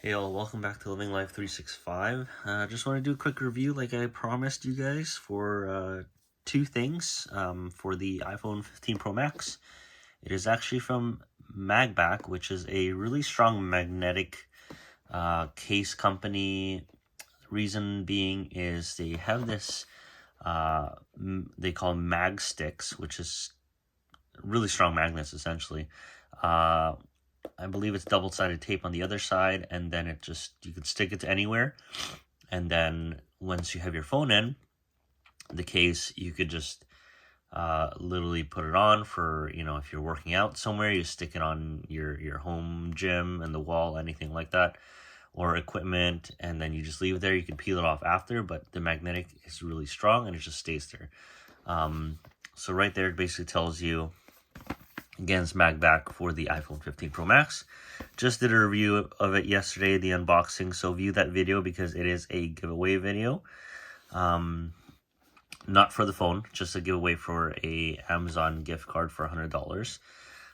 Hey all, welcome back to Living Life 365. Just want to do a quick review like I promised you guys for two things for the iPhone 15 Pro Max. It is actually from MagBak, which is a really strong magnetic case company. Reason being is they have this, they call mag sticks, which is really strong magnets essentially. I believe it's double-sided tape on the other side, and then you can stick it to anywhere. And then once you have your phone in the case, you could just literally put it on for, if you're working out somewhere, you stick it on your home gym and the wall, anything like that, or equipment, and then you just leave it there. You can peel it off after, but the magnetic is really strong and it just stays there. So right there, it basically tells you, again, it's MagBak for the iPhone 15 Pro Max. Just did a review of it yesterday, the unboxing, so view that video because it is a giveaway video. Not for the phone, just a giveaway for a Amazon gift card for $100.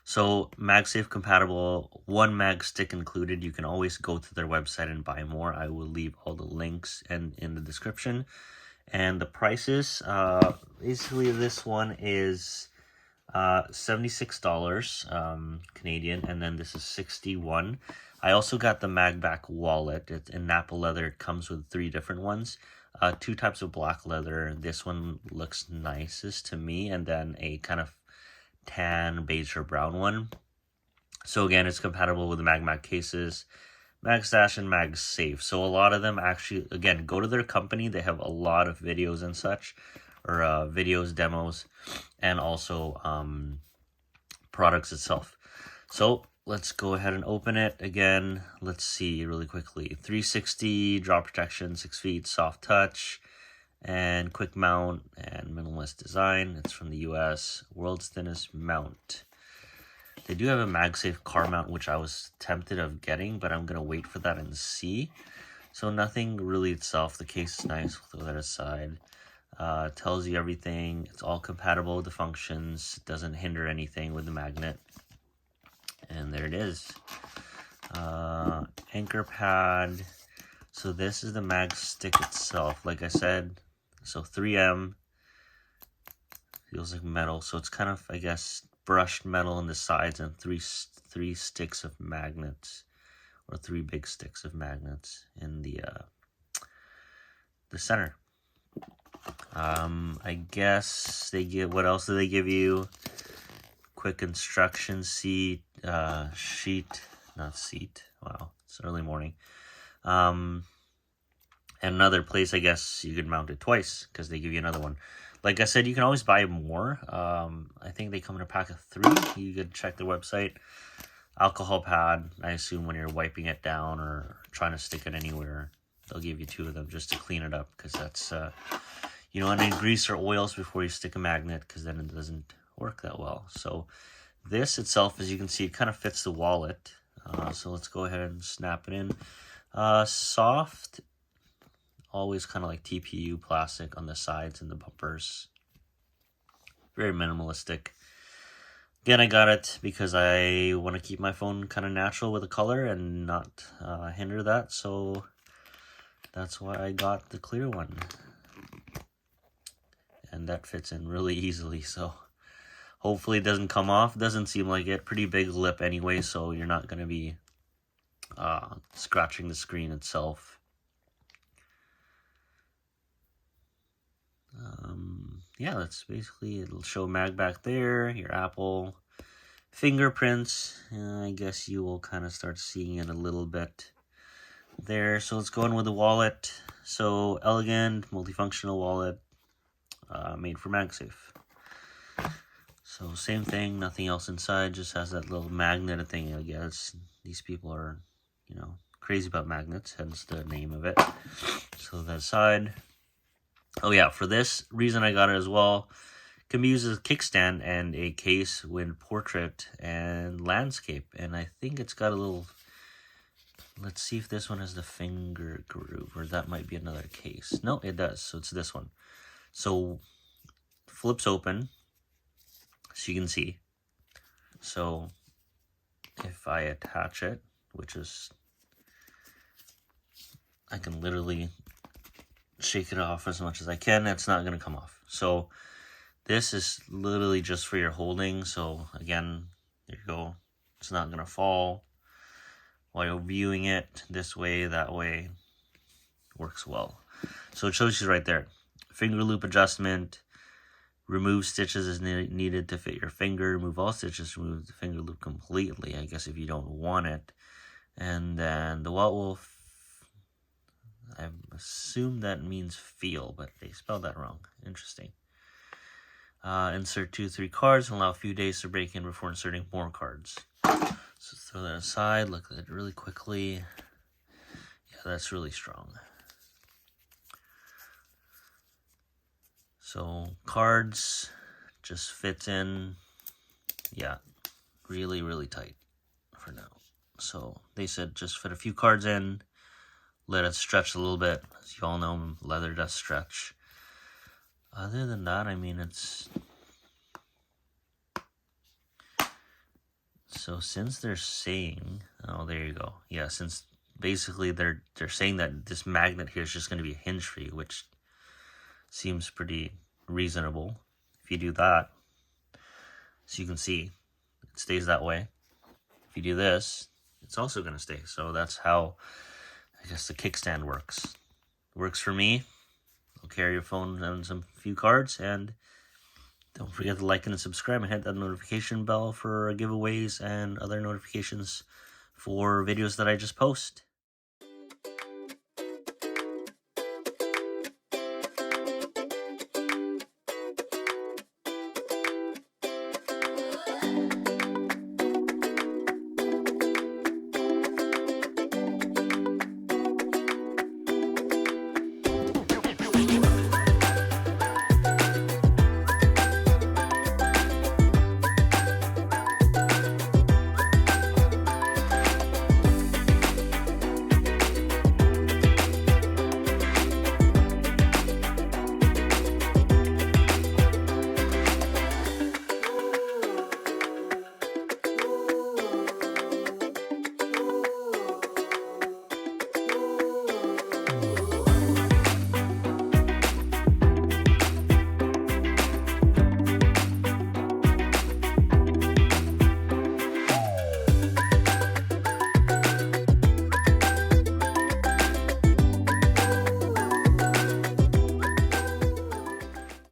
So MagSafe compatible, one mag stick included. You can always go to their website and buy more. I will leave all the links in the description. And the prices, basically this one is $76 Canadian, and then this is $61. I also got the MagBak wallet. It's in Napa leather. It comes with 3 different ones. 2 types of black leather. This one looks nicest to me, and then a kind of tan, beige, or brown one. So again, it's compatible with the MagBak cases, MagStash, and MagSafe. So a lot of them actually, again, go to their company. They have a lot of videos and such, or videos, demos, and also products itself. So let's go ahead and open it. Again, let's see really quickly. 360 drop protection, 6 feet, soft touch, and quick mount, and minimalist design. It's from the US. World's thinnest mount. They do have a MagSafe car mount, which I was tempted of getting, but I'm gonna wait for that and see. So nothing really itself. The case is nice. We'll throw that aside. Tells you everything. It's all compatible with the functions. It doesn't hinder anything with the magnet. And there it is. Anchor pad. So this is the mag stick itself. Like I said, so 3M. Feels like metal. So it's kind of, I guess, brushed metal on the sides and three sticks of magnets, or 3 big sticks of magnets in the center. I guess they give, what else do they give you? Quick instruction sheet, not seat. Wow, it's early morning. And another place, I guess you could mount it twice because they give you another one. Like I said, you can always buy more. I think they come in a pack of 3. You could check their website. Alcohol pad, I assume when you're wiping it down or trying to stick it anywhere, they'll give you 2 of them just to clean it up, because that's you don't want any grease or oils before you stick a magnet, because then it doesn't work that well. So this itself, as you can see, it kind of fits the wallet. So let's go ahead and snap it in. Soft, always kind of like TPU plastic on the sides and the bumpers. Very minimalistic. Again, I got it because I want to keep my phone kind of natural with the color and not hinder that. So that's why I got the clear one. And that fits in really easily, so hopefully it doesn't come off. Doesn't seem like it. Pretty big lip anyway, so you're not going to be scratching the screen itself. Yeah, that's basically, it'll show MagBak there, your Apple fingerprints. I guess you will kind of start seeing it a little bit there. So let's go in with the wallet. So elegant, multifunctional wallet. Made for MagSafe. So same thing, nothing else inside, just has that little magnet thing, I guess. These people are, crazy about magnets, hence the name of it. So that side. Oh yeah, for this reason I got it as well. It can be used as a kickstand and a case with portrait and landscape. And I think it's got a little, let's see if this one has the finger groove, or that might be another case. No, it does, so it's this one. So flips open, so you can see. So if I attach it, which is I can literally shake it off as much as I can. It's not going to come off. So this is literally just for your holding. So again, there you go. It's not going to fall while you're viewing it this way, that way. Works well. So it shows you right there. Finger loop adjustment. Remove stitches as needed to fit your finger. Remove all stitches. Remove the finger loop completely, I guess, if you don't want it. And then the what will, I assume that means feel, but they spelled that wrong. Interesting. Insert 2-3 cards and allow a few days to break in before inserting more cards. So throw that aside, look at it really quickly. Yeah, that's really strong. So cards just fits in, yeah, really, really tight for now. So they said just fit a few cards in, let it stretch a little bit. As you all know, leather does stretch. Other than that, I mean, it's... So since they're saying, oh, there you go. Yeah, since basically they're saying that this magnet here is just going to be a hinge for you, which seems pretty reasonable. If you do that, so you can see, it stays that way. If you do this, it's also going to stay. So that's how, I guess, the kickstand works. It works for me. I'll carry your phone and some few cards, and don't forget to like and subscribe and hit that notification bell for giveaways and other notifications for videos that I just post.